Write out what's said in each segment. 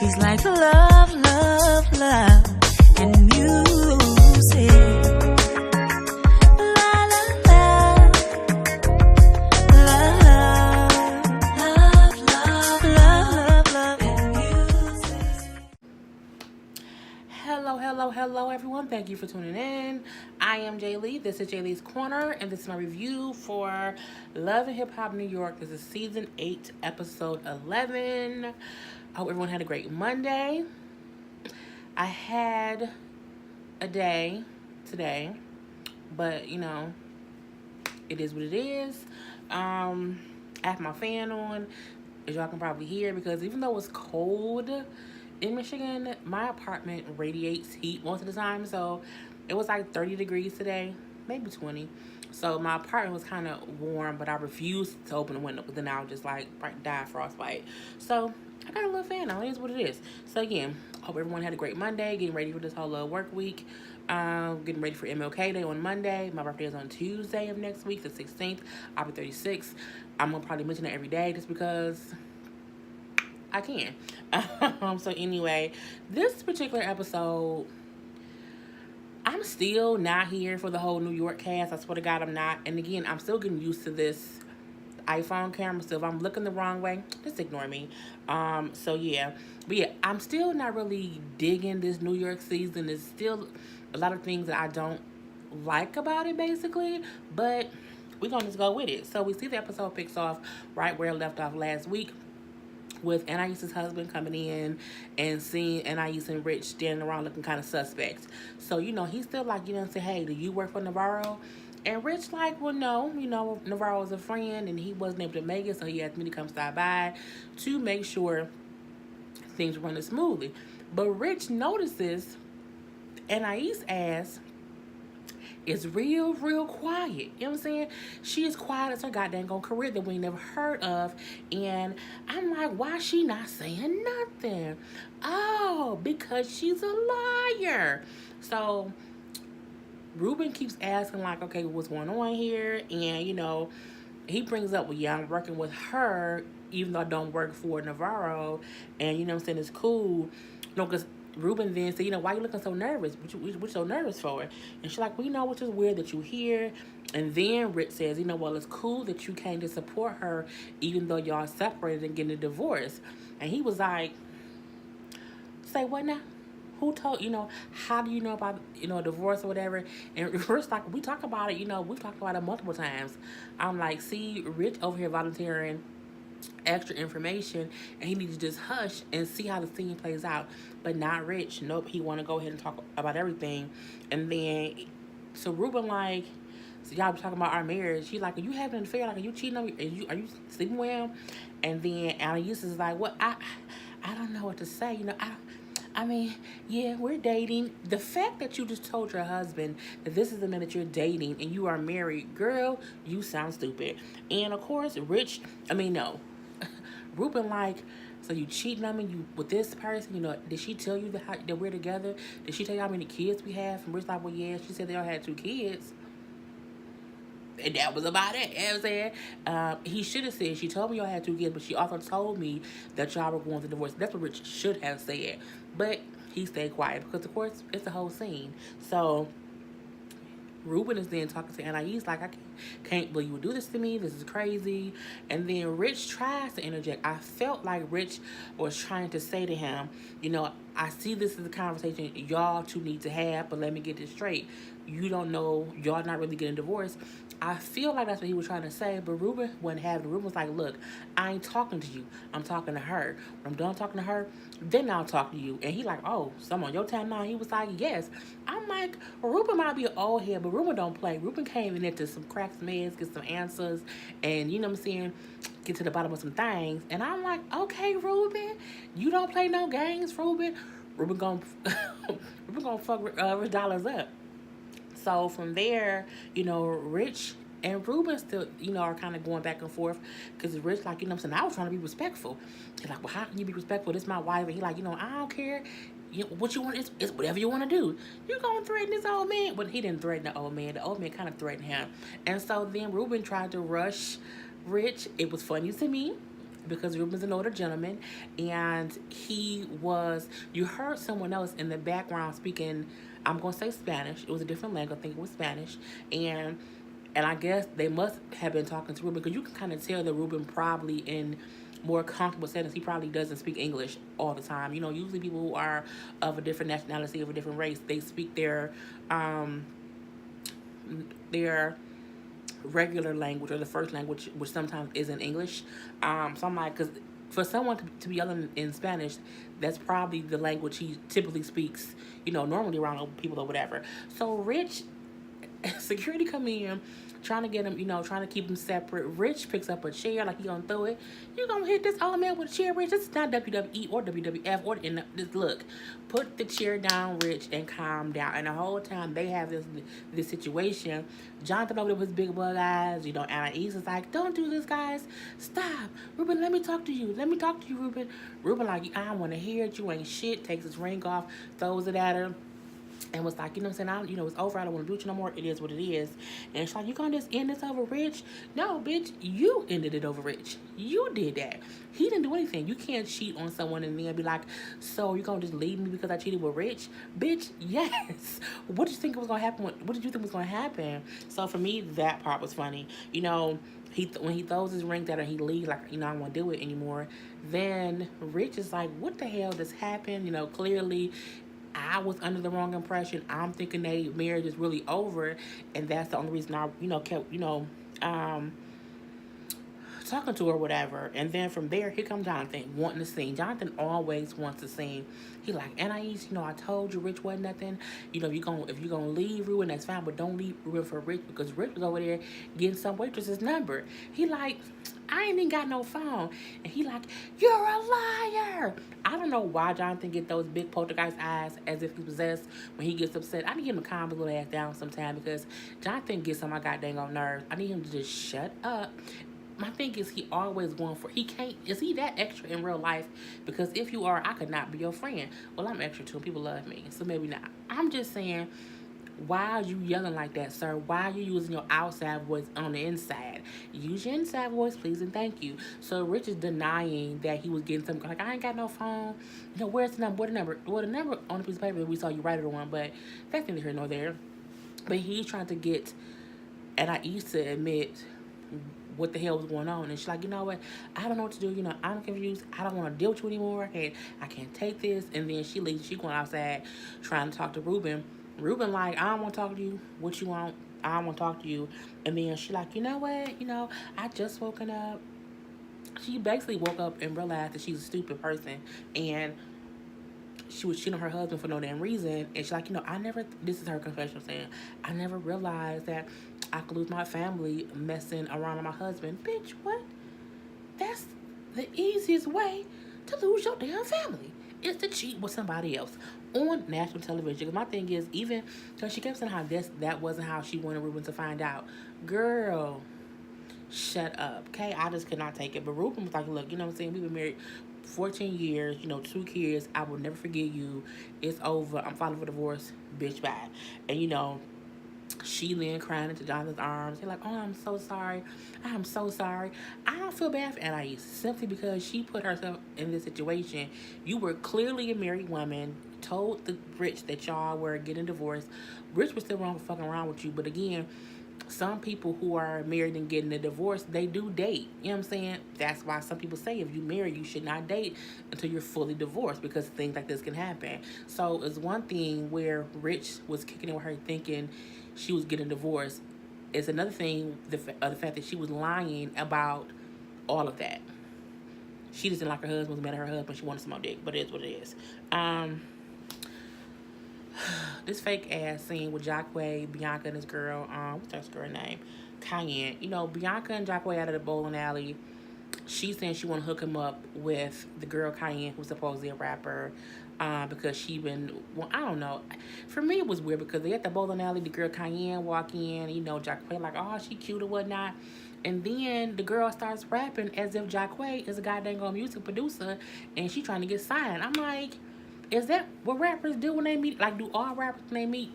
She's like love, love, love, and music. La la la, love, love, love, love, and music. Hello, everyone. Thank you for tuning in. I am Jay Lee. This is Jay Lee's Corner, and this is my review for Love and Hip Hop New York. This is Season 8, Episode 11. I hope everyone had a great Monday. I had a day today, but, you know, it is what it is. I have my fan on, as y'all can probably hear, because even though it's cold in Michigan, my apartment radiates heat most of the time. So it was like 30 degrees today, maybe 20. So my apartment was kind of warm, but I refused to open the window because then I would just like die of frostbite. So I got a little fan on. It is what it is. So again, hope everyone had a great Monday, getting ready for this whole work week. Getting ready for MLK Day on Monday. My birthday is on Tuesday of next week, the 16th. I'll be 36. I'm going to probably mention it every day just because I can. So anyway, this particular episode, I'm still not here for the whole New York cast. I swear to God, I'm not. And again, I'm still getting used to this iPhone camera. So if I'm looking the wrong way, just ignore me. So yeah. But yeah, I'm still not really digging this New York season. There's still a lot of things that I don't like about it, basically. But we're going to just go with it. So we see the episode picks off right where it left off last week, with Anaisa's husband coming in and seeing Anais and Rich standing around looking kind of suspect. So, you know, he's still like, you know, say, hey, do you work for Navarro? And Rich like, well, no, you know, Navarro was a friend and he wasn't able to make it, so he asked me to come stop by to make sure things were running smoothly. But Rich notices Anais' ass is real quiet. You know what I'm saying? She is quiet as her goddamn career that we ain't never heard of. And I'm like, why she not saying nothing? Oh, because she's a liar. So Ruben keeps asking, like, okay, what's going on here? And, you know, he brings up, well, yeah, I'm working with her, even though I don't work for Navarro. And, you know what I'm saying, it's cool. You know, because Ruben then said, you know, why you looking so nervous? What you so nervous for? And she's like, well, you know, which is weird that you here. And then Rich says, you know, well, it's cool that you came to support her, even though y'all separated and getting a divorce. And he was like, say what now? Who told, you know, how do you know about, you know, divorce or whatever? And Rich like, we talk about it, you know, we've talked about it multiple times. I'm like, see, Rich over here volunteering extra information, and he needs to just hush and see how the scene plays out. But not Rich. Nope, he want to go ahead and talk about everything. And then, so Ruben like, so y'all be talking about our marriage. She's like, are you having an affair? Like, are you cheating on me? Are you sleeping with him? And then Anais is like, what? I don't know what to say. You know, I mean, yeah, we're dating. The fact that you just told your husband that this is the man that you're dating and you are married, girl, you sound stupid. And of course, Rich, no. Ruben like, so you cheating on me with this person? You know, did she tell you that we're together? Did she tell you how many kids we have? And Rich like, well, yeah, she said they all had 2 kids. And that was about it. You know what I'm saying? He should have said, she told me y'all had 2 kids, but she also told me that y'all were going to divorce. That's what Rich should have said. But he stayed quiet because, of course, it's the whole scene. So Ruben is then talking to Anais like, I can't believe you would do this to me. This is crazy. And then Rich tries to interject. I felt like Rich was trying to say to him, you know, I see this as a conversation y'all two need to have, but let me get this straight. You don't know, y'all not really getting divorced. I feel like that's what he was trying to say, but Ruben wouldn't have it. Ruben was like, look, I ain't talking to you. I'm talking to her. When I'm done talking to her, then I'll talk to you. And he like, oh, some on your time now? He was like, yes. I'm like, well, Ruben might be an old head, but Ruben don't play. Ruben came in there to some cracks meds, get some answers, and you know what I'm saying, get to the bottom of some things. And I'm like, okay, Ruben, you don't play no games, Ruben. Ruben gonna fuck Rich Dollars up. So from there, you know, Rich and Ruben still, you know, are kind of going back and forth because Rich, like, you know what I'm saying, I was trying to be respectful. He's like, well, how can you be respectful? This is my wife. And he like, you know, I don't care. You know, what you want, it's whatever you want to do. You're going to threaten this old man. But he didn't threaten the old man. The old man kind of threatened him. And so then Ruben tried to rush Rich. It was funny to me. because Ruben's an older gentleman, and you heard someone else in the background speaking, I'm going to say Spanish. It was a different language. I think it was Spanish. And I guess they must have been talking to Ruben, because you can kind of tell that Ruben probably in more comfortable settings, he probably doesn't speak English all the time. Usually people who are of a different nationality, of a different race, they speak their regular language, or the first language, which sometimes isn't English. So I'm like, because for someone to be yelling in Spanish, that's probably the language he typically speaks, normally around people or whatever. So Rich, security come in, trying to get him, trying to keep him separate. Rich picks up a chair like he gonna throw it. You gonna hit this old man with a chair, Rich? This is not WWE or WWF or just look. Put the chair down, Rich, and calm down. And the whole time they have this situation, Jonathan over there with his big bug eyes, Anais is like, don't do this, guys. Stop. Ruben, let me talk to you. Let me talk to you, Ruben. Ruben like, I don't want to hear it. You ain't shit. Takes his ring off, throws it at her. And was like, what I'm saying? It's over. I don't want to do it no more. It is what it is. And she's like, you gonna just end this over Rich? No, bitch. You ended it over Rich. You did that. He didn't do anything. You can't cheat on someone and then be like, so you gonna just leave me because I cheated with Rich? Bitch, yes. What did you think was gonna happen? What did you think was gonna happen? So for me, that part was funny. When he throws his ring at her, he leaves like, I don't want to do it anymore. Then Rich is like, what the hell just happened? Clearly I was under the wrong impression. I'm thinking their marriage is really over, and that's the only reason I, kept, talking to her or whatever. And then from there, here comes Jonathan wanting to sing. Jonathan always wants to sing. He like, Anais, I told you Rich wasn't nothing. If you're gonna leave Ruben, that's fine, but don't leave Ruben for Rich, because Rich was over there getting some waitress's number. He like, I ain't even got no phone. And he like, you're a liar. I don't know why Jonathan get those big poltergeist eyes as if he's possessed when he gets upset. I need him to calm his little ass down sometime, because Jonathan gets on my goddamn nerves. I need him to just shut up. My thing is, he always going for, is he that extra in real life? Because if you are, I could not be your friend. Well, I'm extra too. People love me, so maybe not. I'm just saying, why are you yelling like that, sir? Why are you using your outside voice on the inside? Use your inside voice, please, and thank you. So Rich is denying that he was getting something. Like, I ain't got no phone. Where's the number? What the number? Well, the number on the piece of paper, we saw you write it on, but that's neither here nor there. But he's trying to get, and I used to admit what the hell was going on. And she's like, you know what? I don't know what to do. I'm confused. I don't want to deal with you anymore. I can't take this. And then she leaves. She going outside trying to talk to Ruben. Ruben like, I don't want to talk to you. What you want? I don't want to talk to you. And then she like, you know what? I just woken up. She basically woke up and realized that she's a stupid person. And she was cheating on her husband for no damn reason. And she's like, this is her confession saying, I never realized that I could lose my family messing around with my husband. Bitch, what? That's the easiest way to lose your damn family, is to cheat with somebody else on national television. Because my thing is, even because she kept saying how that wasn't how she wanted Ruben to find out. Girl, shut up, okay? I just could not take it. But Ruben was like, look, what I'm saying? We've been married 14 years, 2 kids. I will never forget you. It's over. I'm filing for divorce. Bitch, bye. And, she then crying into Jonathan's arms. They're like, oh, I'm so sorry. I'm so sorry. I don't feel bad for Anais, simply because she put herself in this situation. You were clearly a married woman, told the Rich that y'all were getting divorced. Rich was still wrong for fucking around with you. But again, some people who are married and getting a divorce, they do date. You know what I'm saying? That's why some people say if you marry, you should not date until you're fully divorced, because things like this can happen. So it's one thing where Rich was kicking it with her thinking she was getting divorced. It's another thing, the fact that she was lying about all of that. She just didn't like her husband, was mad at her husband, she wanted some more dick, but it is what it is. This fake ass scene with Jacquay, Bianca, and this girl, what's that girl name? Cayenne. Bianca and Jacquay out of the bowling alley. She's saying she want to hook him up with the girl Cayenne, who's supposedly a rapper, because she been, well, I don't know. For me, it was weird because they at the bowling alley, the girl Cayenne walk in, Jacquay like, oh, she cute or whatnot. And then the girl starts rapping as if Jacquay is a goddamn music producer and she trying to get signed. I'm like, is that what rappers do when they meet? Like, do all rappers when they meet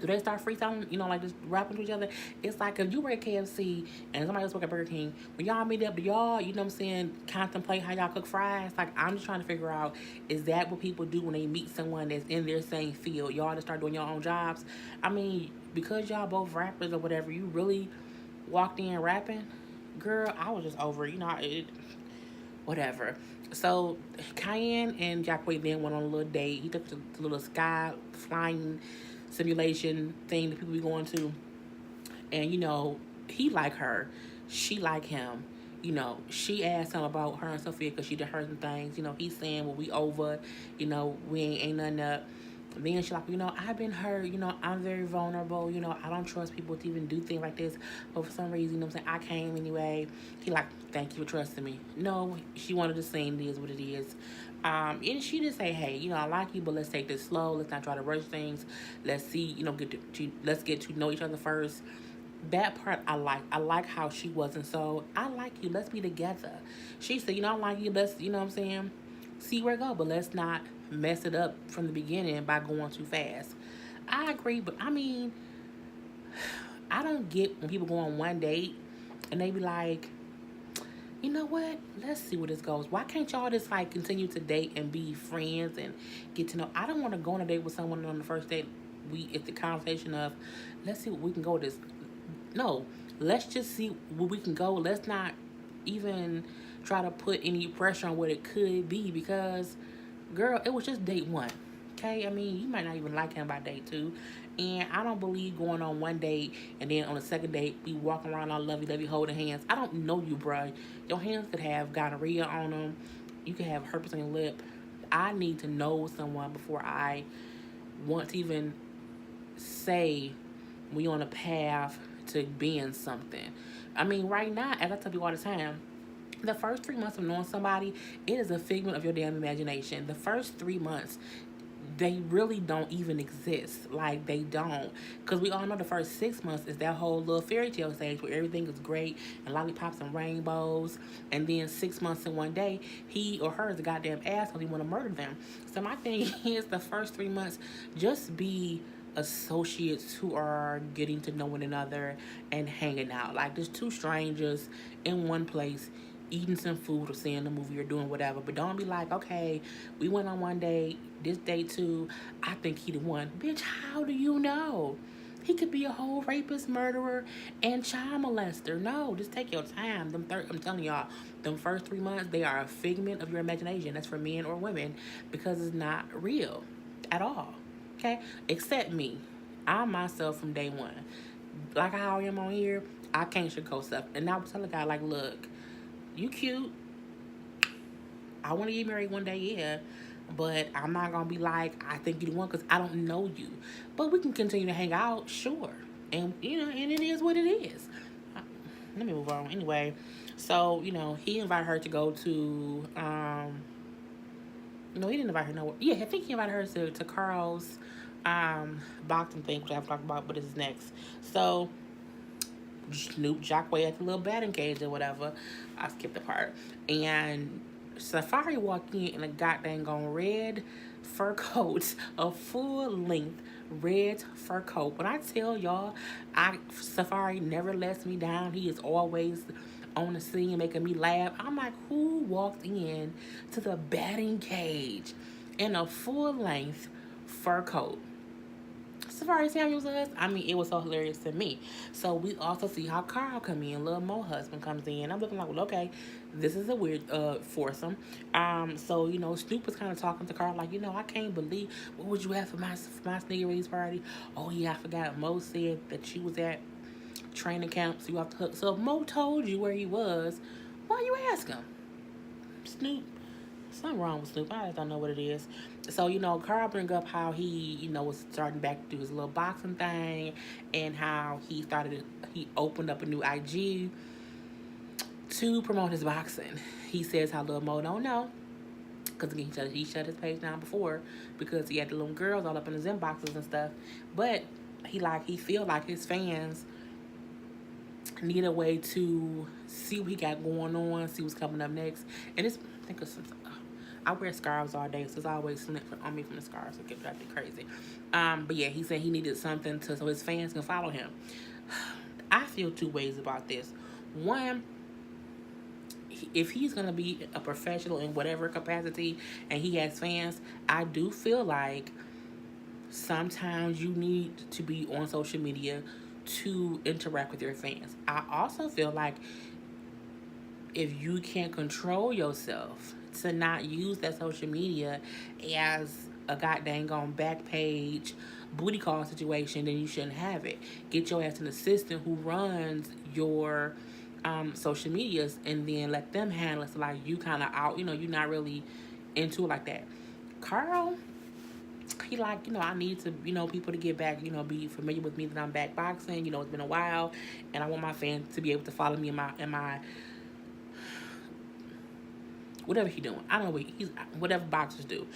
Do they start freestyling, like just rapping to each other? It's like if you work at KFC and somebody else work at Burger King, when y'all meet up, do y'all, you know what I'm saying, contemplate how y'all cook fries? Like, I'm just trying to figure out, is that what people do when they meet someone that's in their same field? Y'all just start doing your own jobs? I mean, because y'all both rappers or whatever, you really walked in rapping? Girl, I was just over it. Whatever. So Cayenne and Jacqueline then went on a little date. He took the little sky flying simulation thing that people be going to, and he like her, she like him. She asked him about her and Sophia because she did her some things. He's saying, well, we over. We ain't nothing up. Then she like, I've been hurt. I'm very vulnerable. I don't trust people to even do things like this. But for some reason, I'm saying, I came anyway. He like, thank you for trusting me. No, she wanted to say it is what it is. And she just say, hey, I like you, but let's take this slow. Let's not try to rush things. Let's see, let's get to know each other first. That part I like. I like how she wasn't so, I like you, let's be together. She said, I like you, let's, what I'm saying, see where it go, but let's not mess it up from the beginning by going too fast. I agree, but I mean, I don't get when people go on one date and they be like, you know what? Let's see where this goes. Why can't y'all just like continue to date and be friends and get to know? I don't want to go on a date with someone on the first date. It's the conversation of, let's see what we can go with this. No, let's just see where we can go. Let's not even try to put any pressure on what it could be because, girl, it was just date one. Okay, I mean, you might not even like him by date two. And I don't believe going on one date and then on the second date, we walking around all lovey-dovey holding hands. I don't know you, bruh. Your hands could have gonorrhea on them. You could have herpes on your lip. I need to know someone before I want to even say we on a path to being something. I mean, right now, as I tell people all the time, the first 3 months of knowing somebody, it is a figment of your damn imagination. The first 3 months, they really don't even exist. Like, they don't. Because we all know the first 6 months is that whole little fairy tale stage where everything is great and lollipops and rainbows. And then 6 months in one day, he or her is a goddamn asshole. You want to murder them. So my thing is, the first 3 months, just be associates who are getting to know one another and hanging out. Like, there's two strangers in one place eating some food or seeing a movie or doing whatever. But don't be like, okay, we went on one date, this date too, I think he the one. Bitch, how do you know? He could be a whole rapist, murderer, and child molester. No, just take your time. I'm telling y'all, them first 3 months, they are a figment of your imagination. That's for men or women because it's not real at all. Okay? Except me. I'm myself from day one. Like how I am on here, I can't sugarcoat stuff. And I would tell a guy, like, look, you cute. I want to get married one day, yeah. But I'm not going to be like, I think you the one because I don't know you. But we can continue to hang out, sure. And, and it is what it is. Let me move on. Anyway, so, he invited her to go to, no, he didn't invite her nowhere. Yeah, I think he invited her to Carl's boxing thing, which I have to talk about, but this is next. So, Snoop Jockway at the little batting cage or whatever. I skipped the part. And Safari walked in a goddamn red fur coat, a full length red fur coat. When I tell y'all, Safari never lets me down. He is always on the scene making me laugh. I'm like, who walked in to the batting cage in a full length fur coat? Safari Samuels was. I mean, it was so hilarious to me. So we also see how Carl come in. Little Mo husband comes in. I'm looking like, well, okay, this is a weird foursome. So Snoop was kind of talking to Carl like, I can't believe, what would you have for my sneaker release party? Oh yeah, I forgot. Mo said that you was at training camp, so you have to hook. So if Mo told you where he was, why you ask him? Snoop. Something wrong with Snoop. I just don't know what it is. So, Carl bring up how he, was starting back to do his little boxing thing and how he opened up a new IG to promote his boxing. He says how Lil Mo don't know. Because, again, he shut his page down before because he had the little girls all up in his inboxes and stuff. But he feel like his fans need a way to see what he got going on, see what's coming up next. And I I wear scarves all day, so it's always slint on me from the scarves. So it gets driving me crazy. But yeah, he said he needed something so his fans can follow him. I feel two ways about this. One, if he's gonna be a professional in whatever capacity and he has fans, I do feel like sometimes you need to be on social media to interact with your fans. I also feel like if you can't control yourself to not use that social media as a goddamn on back page booty call situation, then you shouldn't have it. Get your ass an assistant who runs your social medias and then let them handle it. So like you kind of out, you're not really into it like that. Carl, he like, I need to, people to get back, be familiar with me that I'm back boxing. It's been a while, and I want my fans to be able to follow me in my whatever he doing. I don't know what he's whatever boxers do.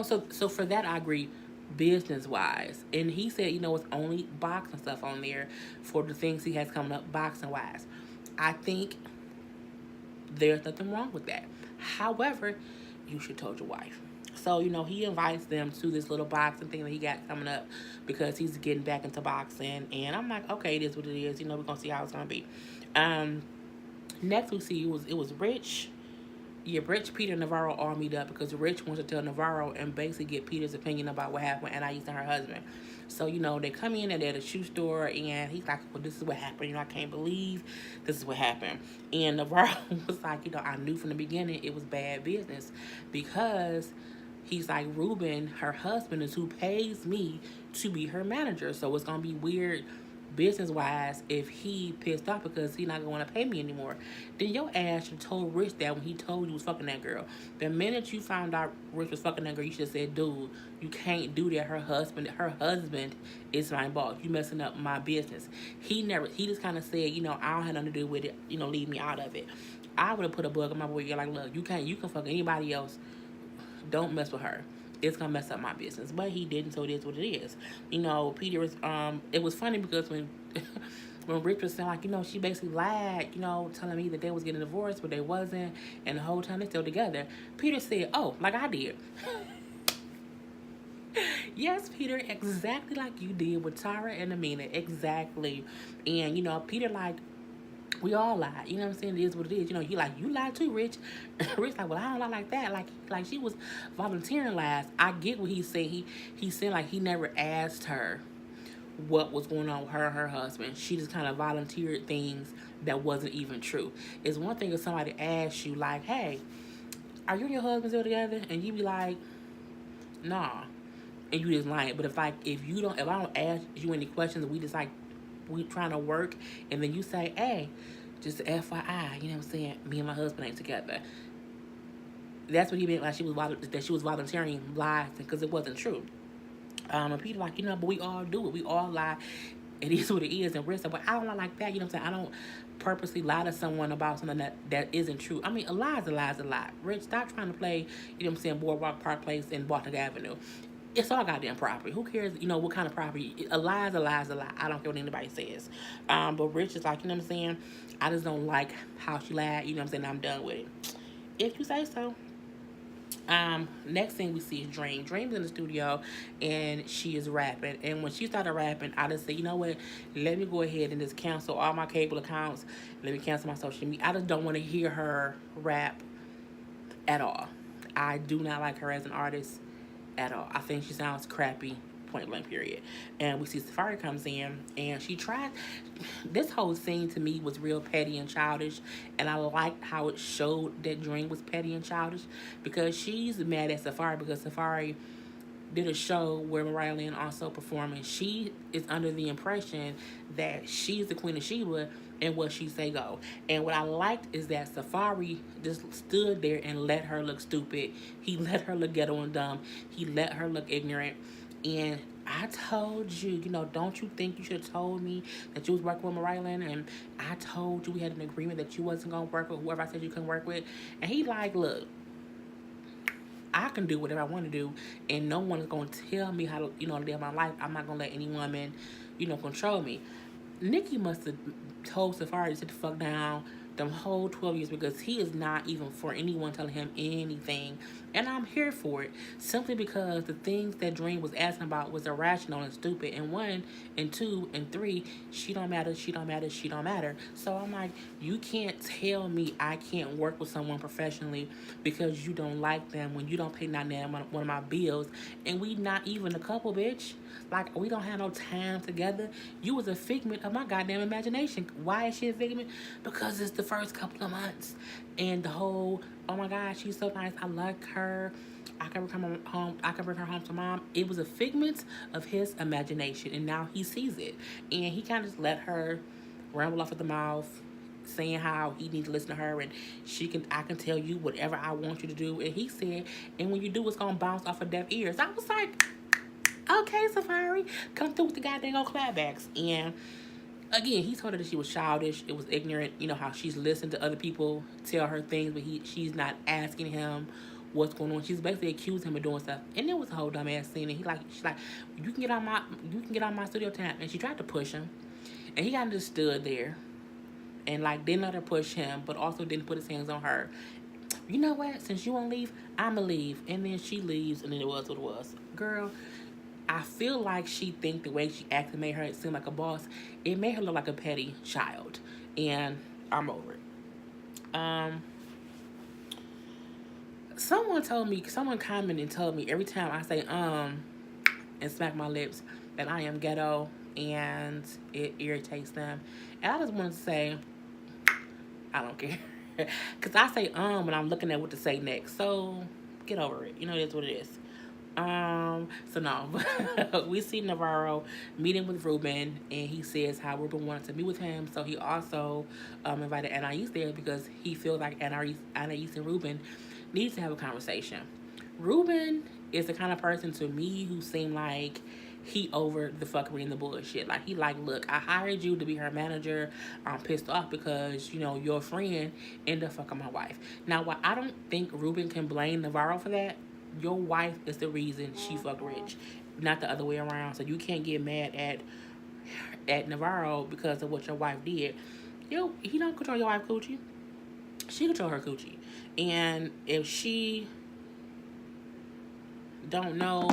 So for that I agree business wise. And he said, it's only boxing stuff on there for the things he has coming up boxing wise. I think there's nothing wrong with that. However, you should told your wife. So, he invites them to this little boxing thing that he got coming up because he's getting back into boxing. And I'm like, okay, it is what it is. We're going to see how it's going to be. Next we see it was Rich. Yeah, Rich, Peter, Navarro all meet up because Rich wants to tell Navarro and basically get Peter's opinion about what happened with Anais and her husband. So, they come in and they're at a shoe store and he's like, well, this is what happened. I can't believe this is what happened. And Navarro was like, I knew from the beginning it was bad business because he's like, Ruben, her husband, is who pays me to be her manager. So it's going to be weird business-wise if he pissed off because he's not going to pay me anymore. Then your ass should have told Rich that when he told you was fucking that girl. The minute you found out Rich was fucking that girl, you should have said, dude, you can't do that. Her husband is my boss. You messing up my business. He just kind of said, I don't have nothing to do with it. Leave me out of it. I would have put a bug on my boy. You're like, look, you can fuck anybody else. Don't mess with her. It's gonna mess up my business. But he didn't, so it is what it is. Peter was it was funny because when when Rick was saying like, she basically lied, telling me that they was getting divorced, but they wasn't, and the whole time they still together. Peter said, oh, like I did. Yes, Peter, exactly like you did with Tara and Amina. Exactly. And Peter like, we all lie. You know what I'm saying? It is what it is. You lied too, Rich. Rich like, well, I don't lie like that. Like she was volunteering lies. I get what he's saying. He said like he never asked her what was going on with her and her husband. She just kind of volunteered things that wasn't even true. It's one thing if somebody asks you like, hey, are you and your husband still together? And you be like, nah. And you just lying. But if I don't ask you any questions, we trying to work, and then you say, hey, just FYI, you know what I'm saying, me and my husband ain't together. That's what he meant, like she was volunteering lies because it wasn't true. And people like, but we all do it. We all lie. It is what it is. And Rich said, but I don't lie like that. You know what I'm saying? I don't purposely lie to someone about something that isn't true. I mean, a lie is a lie is a lie. Rich, stop trying to play, Boardwalk Park Place and Baltic Avenue. It's all goddamn property. Who cares, what kind of property? A lie is a lie is a lie. I don't care what anybody says. But Rich is like, you know what I'm saying? I just don't like how she lied. You know what I'm saying? I'm done with it. If you say so. Next thing we see is Dream. Dream's in the studio and she is rapping. And when she started rapping, I just said, you know what? Let me go ahead and just cancel all my cable accounts. Let me cancel my social media. I just don't want to hear her rap at all. I do not like her as an artist at all. I think she sounds crappy, point blank period. And we see Safari comes in and she tried. This whole scene to me was real petty and childish, and I liked how it showed that Dream was petty and childish because she's mad at Safari because Safari did a show where Mariah Lynn also performed, and she is under the impression that she's the Queen of Sheba and what she say go. And what I liked is that Safari just stood there and let her look stupid. He let her look ghetto and dumb. He let her look ignorant. And I told you, don't you think you should have told me that you was working with Mariah Lynn? And I told you we had an agreement that you wasn't going to work with whoever I said you couldn't work with. And he like, look, I can do whatever I want to do, and no one is going to tell me how to, live my life. I'm not going to let any woman, control me. Nikki must have told Safari to sit the fuck down them whole 12 years because he is not even for anyone telling him anything And I'm here for it simply because the things that Dream was asking about was irrational and stupid. And one, and two, and three, she don't matter, she don't matter, she don't matter. So I'm like, you can't tell me I can't work with someone professionally because you don't like them when you don't pay not damn one of my bills. And we not even a couple, bitch. Like, we don't have no time together. You was a figment of my goddamn imagination. Why is she a figment? Because it's the first couple of months. And the whole, oh my God, she's so nice. I like her. I can come home. I can bring her home to mom. It was a figment of his imagination, and now he sees it, and he kind of just let her ramble off at the mouth, saying how he needs to listen to her, and I can tell you whatever I want you to do. And he said, and when you do, it's gonna bounce off of deaf ears. I was like, okay, Safari, come through with the goddamn old clapbacks. And again, he told her that she was childish, it was ignorant. You know how she's listened to other people tell her things, but she's not asking him what's going on. She's basically accused him of doing stuff, and it was a whole dumbass scene. And she's like, you can get on my studio time, and she tried to push him, and he kind of just stood there, and like didn't let her push him, but also didn't put his hands on her. You know what? Since you won't leave, I'ma leave, and then she leaves, and then it was what it was, girl. I feel like she think the way she acted made her seem like a boss. It made her look like a petty child, and I'm over it. Someone commented and told me every time I say and smack my lips that I am ghetto and it irritates them. And I just want to say, I don't care. Because I say and I'm looking at what to say next. So get over it. You know, it is what it is. So no, we see Navarro meeting with Ruben, and he says how Ruben wanted to meet with him. So he also invited Anais there because he feels like Anais and Ruben needs to have a conversation. Ruben is the kind of person to me who seemed like he over the fuckery and the bullshit. Like, he like, look, I hired you to be her manager. I'm pissed off because, you know, your friend ended up fucking my wife. Now, while I don't think Ruben can blame Navarro for that, your wife is the reason she fucked Rich, not the other way around. So you can't get mad at Navarro because of what your wife did. He don't control your wife coochie. She control her coochie. And if she don't know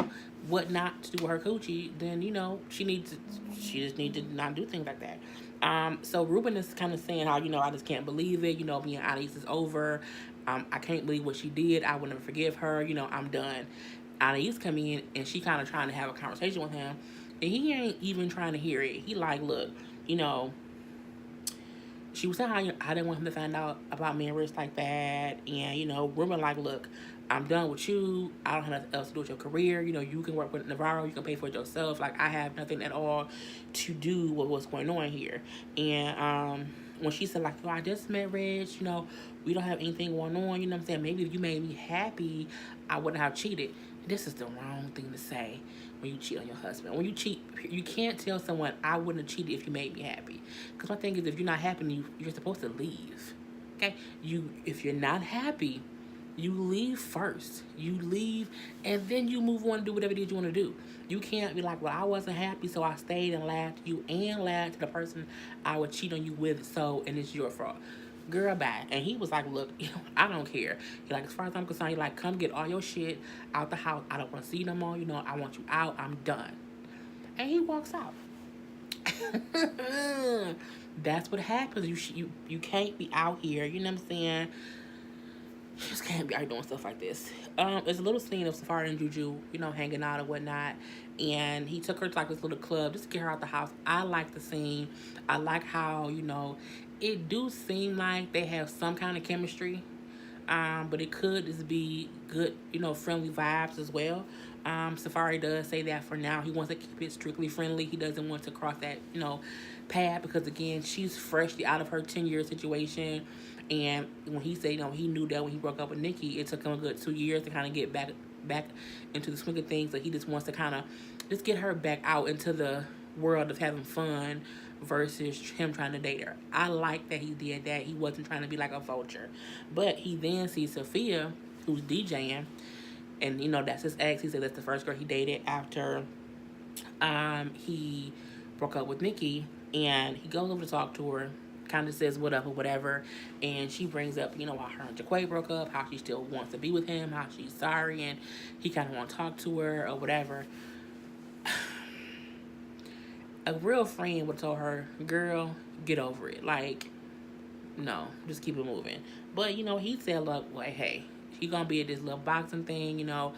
what not to do with her coochie, then, you know, she just need to not do things like that. So Ruben is kind of saying how, you know, I just can't believe it. You know, being Anais is over. I can't believe what she did. I would never forgive her. You know, I'm done. Anais come in, and she kind of trying to have a conversation with him, and he ain't even trying to hear it. He like, look, you know, she was saying how, you know, I didn't want him to find out about me and Rich like that. And, you know, Ruben like, look, I'm done with you. I don't have nothing else to do with your career. You know, you can work with Navarro. You can pay for it yourself. Like, I have nothing at all to do with what's going on here. And when she said, like, oh, I just met Rich, you know, we don't have anything going on, you know what I'm saying? Maybe if you made me happy, I wouldn't have cheated. This is the wrong thing to say when you cheat on your husband. When you cheat, you can't tell someone, I wouldn't have cheated if you made me happy. Because my thing is, if you're not happy, you're supposed to leave. Okay? If you're not happy, you leave first. You leave, and then you move on and do whatever it is you want to do. You can't be like, well, I wasn't happy, so I stayed and laughed at you and laughed at the person I would cheat on you with, and it's your fault. Girl, bye. And he was like, look, you know, I don't care. He like, as far as I'm concerned, he like, come get all your shit out the house. I don't want to see you no more. You know, I want you out. I'm done. And he walks out. That's what happens. You can't be out here. You know what I'm saying? You just can't be out doing stuff like this. There's a little scene of Safari and Juju, you know, hanging out and whatnot. And he took her to like this little club just to get her out the house. I like the scene. I like how, you know, it do seem like they have some kind of chemistry. But it could just be good, you know, friendly vibes as well. Safari does say that for now. He wants to keep it strictly friendly. He doesn't want to cross that, you know, path because, again, she's freshly out of her 10-year situation. And when he said, you know, he knew that when he broke up with Nikki, it took him a good 2 years to kind of get back into the swing of things. So he just wants to kind of just get her back out into the world of having fun versus him trying to date her. I like that he did that. He wasn't trying to be like a vulture. But he then sees Sophia, who's DJing, and, you know, that's his ex. He said that's the first girl he dated after he broke up with Nikki. And he goes over to talk to her kind of says whatever, and she brings up, you know, why her and Jaquay broke up, how she still wants to be with him, how she's sorry, and he kind of want to talk to her or whatever. A real friend would have told her, girl, get over it. Like, no, just keep it moving. But, you know, he said, look, well, hey, he gonna be at this little boxing thing, you know,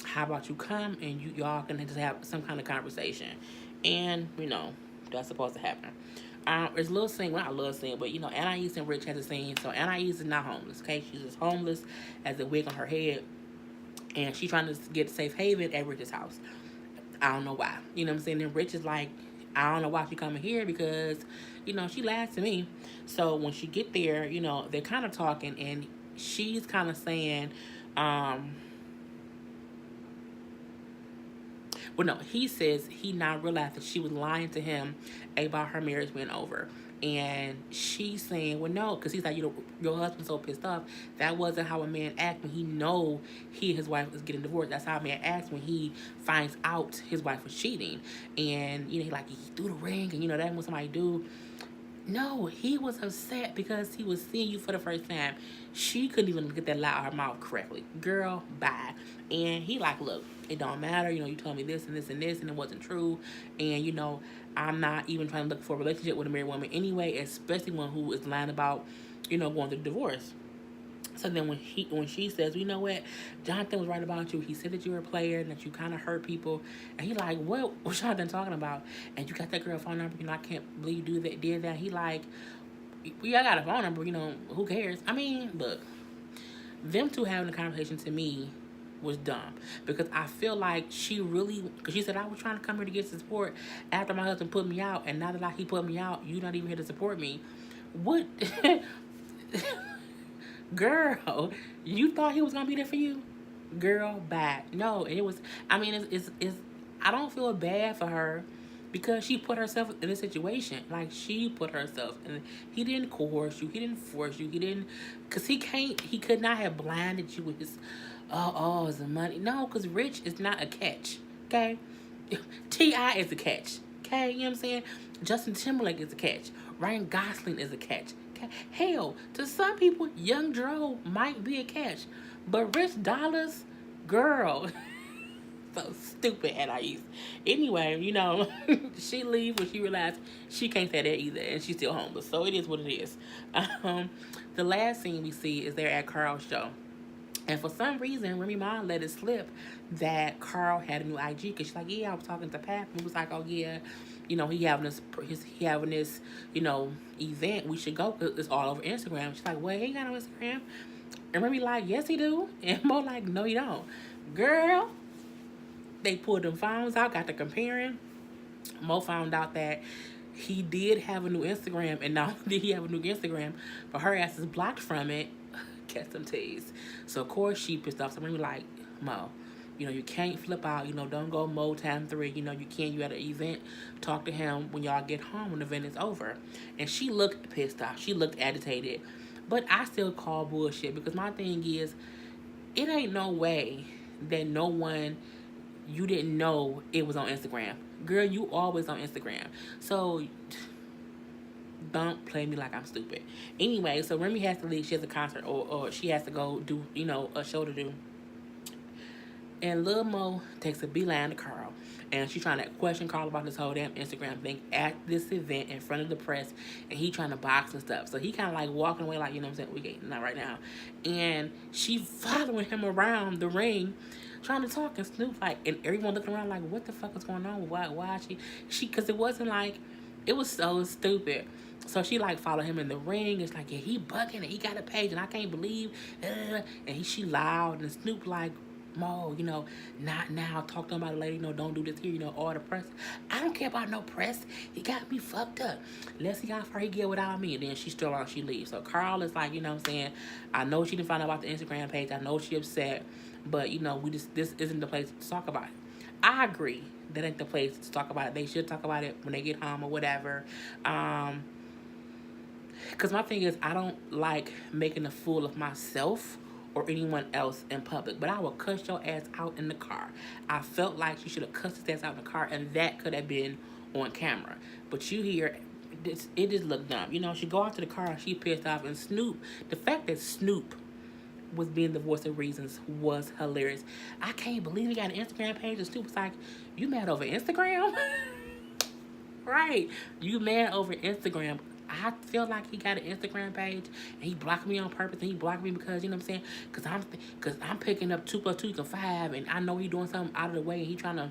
how about you come and y'all can just have some kind of conversation. And, you know, that's supposed to happen. It's a little scene, well, not a little scene, but, you know, Anais and Rich has a scene. So Anais is not homeless, okay? She's just homeless, as a wig on her head. And she's trying to get safe haven at Rich's house. I don't know why. You know what I'm saying? And Rich is like, I don't know why she coming here because, you know, she lied to me. So when she get there, you know, they're kind of talking, and she's kind of saying, well, no, he says he now realized that she was lying to him about her marriage being over. And she's saying, well, no, because he's like, you know, your husband's so pissed off. That wasn't how a man acts when he know he and his wife is getting divorced. That's how a man acts when he finds out his wife was cheating. And, you know, he threw the ring, and, you know, that's what somebody do. No, he was upset because he was seeing you for the first time. She couldn't even get that out of her mouth correctly. Girl, bye. And he like, look, it don't matter. You know, you told me this and this and this, and it wasn't true. And, you know, I'm not even trying to look for a relationship with a married woman anyway, especially one who is lying about, you know, going through divorce. So then when she says, you know what, Jonathan was right about you. He said that you were a player and that you kind of hurt people. And he like, what was Jonathan talking about? And you got that girl phone number. You know, I can't believe you did that. He like, yeah, I got a phone number. You know, who cares? I mean, look, them two having a conversation to me was dumb, because I feel like she really, because she said, I was trying to come here to get support after my husband put me out, and now that he put me out, you're not even here to support me. What? Girl, you thought he was gonna be there for you? Girl, bye. No, it was, I mean, it's I don't feel bad for her, because she put herself in a situation. Like, she put herself in. He didn't coerce you. He didn't force you. He didn't, because he could not have blinded you with his, it's the money. No, because Rich is not a catch, okay? T.I. is a catch, okay? You know what I'm saying? Justin Timberlake is a catch. Ryan Gosling is a catch. Okay? Hell, to some people, Young Dro might be a catch. But Rich Dollars, girl, so stupid at Anais. Anyway, you know, she leaves when she realized she can't say that either, and she's still homeless. So it is what it is. The last scene we see is they're at Carl's show. And for some reason, Remy Ma let it slip that Carl had a new IG, because she's like, yeah, I was talking to Pat. And he was like, oh, yeah, you know, he having this, you know, event. We should go, because it's all over Instagram. She's like, well, he ain't got no Instagram. And Remy like, yes, he do. And Mo like, no, you don't. Girl, they pulled them phones out, got to comparing. Mo found out that he did have a new Instagram, and not only did he have a new Instagram, but her ass is blocked from it. Catch some tease. So of course she pissed off. So we like, Mo, you know, you can't flip out. You know, don't go Mo time 3. You know, you can't. You at an event. Talk to him when y'all get home, when the event is over. And she looked pissed off. She looked agitated. But I still call bullshit, because my thing is, it ain't no way that no one, you didn't know it was on Instagram. Girl, you always on Instagram. So don't play me like I'm stupid. Anyway, so Remy has to leave. She has a concert, or she has to go do, you know, a show to do. And Lil Mo takes a beeline to Carl. And she's trying to question Carl about this whole damn Instagram thing at this event in front of the press. And he trying to box and stuff. So he kind of like walking away like, you know what I'm saying, we getting not right now. And she following him around the ring, trying to talk, and Snoop like, and everyone looking around like, what the fuck is going on? Why she, because it wasn't like, it was so stupid. So she like followed him in the ring. It's like, yeah, he bugging and he got a page and I can't believe, and she loud, and Snoop like, Mo, you know, not now. Talk to him about it later. You know, don't do this here. You know, all the press. I don't care about no press. He got me fucked up. Let's see how far he get without me. And then she's still on. She leaves. So Carl is like, you know what I'm saying, I know she didn't find out about the Instagram page. I know she upset. But, you know, this isn't the place to talk about it. I agree. That ain't the place to talk about it. They should talk about it when they get home or whatever. Because my thing is, I don't like making a fool of myself or anyone else in public, but I will cuss your ass out in the car. I felt like she should have cussed his ass out in the car, and that could have been on camera. But you here it just looked dumb. You know, she go out to the car, she pissed off, and Snoop. The fact that Snoop was being the voice of reasons was hilarious. I can't believe he got an Instagram page. And Snoop was like, "You mad over Instagram?" Right? You mad over Instagram? I feel like he got an Instagram page and he blocked me on purpose, and he blocked me because, you know what I'm saying? Cause I'm picking up 2 + 2 = 5, and I know he doing something out of the way, and he trying to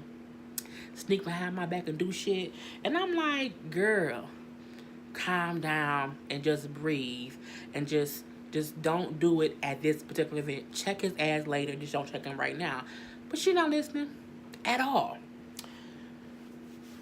sneak behind my back and do shit. And I'm like, girl, calm down and just breathe, and just don't do it at this particular event. Check his ass later. Just don't check him right now. But she not listening at all.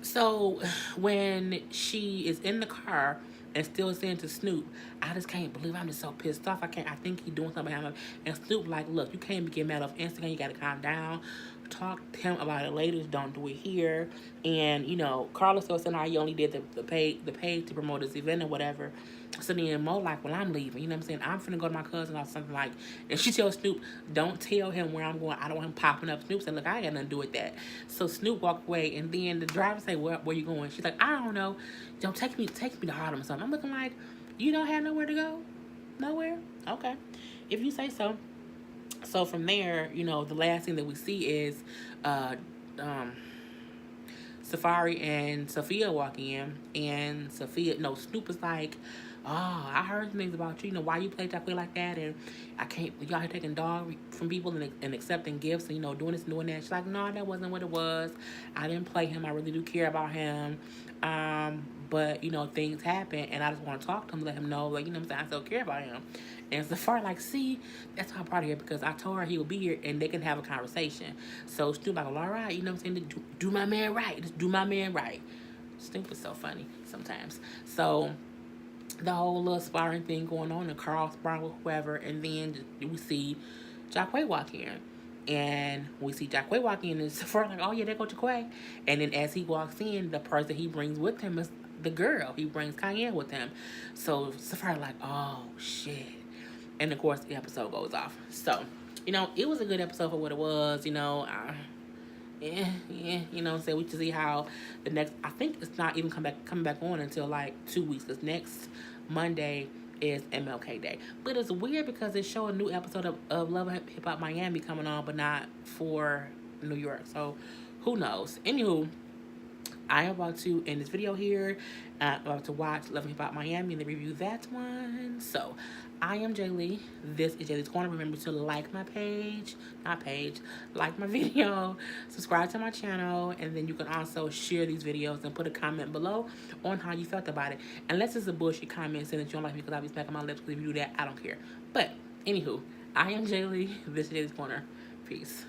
So when she is in the car and still saying to Snoop, I just can't believe, I'm just so pissed off. I think he's doing something behind me. And Snoop like, look, you can't be getting mad off Instagram. You got to calm down. Talk to him about it later. Don't do it here. And, you know, Karla still saying how you only did the page to promote this event or whatever. So then Mo like, well, I'm leaving. You know what I'm saying? I'm finna go to my cousin or something like. And she tells Snoop, don't tell him where I'm going. I don't want him popping up. Snoop said, look, I ain't got nothing to do with that. So Snoop walked away, and then the driver said, where you going? She's like, I don't know. Don't take me to Harlem or something. I'm looking like, you don't have nowhere to go? Nowhere? Okay. If you say so. So from there, you know, the last thing that we see is Safari and Sophia walk in, and Snoop is like, oh, I heard things about you. You know, why you play that way like that? And I can't, y'all here taking dog from people and accepting gifts and, you know, doing this and doing that. She's like, no, that wasn't what it was. I didn't play him. I really do care about him. But, you know, things happen, and I just want to talk to him, let him know, like, you know what I'm saying, I still care about him. And Safari like, see, that's why I'm part of here, because I told her he would be here and they can have a conversation. So Snoop like, well, all right, you know what I'm saying, do my man right. Just do my man right. Snoop is so funny sometimes. So the whole little sparring thing going on, and Carl sparring with whoever, and then we see Jacquay walk in. And we see Jacquay walk in, and Safari like, oh yeah, there go Jacquay. And then as he walks in, the person he brings with him is the girl. He brings Cayenne with him. So Safari like, oh shit. And of course the episode goes off. So, you know, it was a good episode for what it was, you know. You know what I'm saying? We can see how the next, I think it's not even coming back on until like 2 weeks, because next Monday is MLK Day. But it's weird because they show a new episode of Love and Hip Hop Miami coming on, but not for New York. So who knows? Anywho, I am about to end this video here. I'm about to watch Love and Hip Hop Miami and then review that one. So, I am Jay Lee. This is Jay Lee's Corner. Remember to like my like my video, subscribe to my channel, and then you can also share these videos and put a comment below on how you felt about it. Unless it's a bullshit comment saying that you don't like me because I'll be smacking my lips, because if you do that, I don't care. But, anywho, I am Jay Lee. This is Jay Lee's Corner. Peace.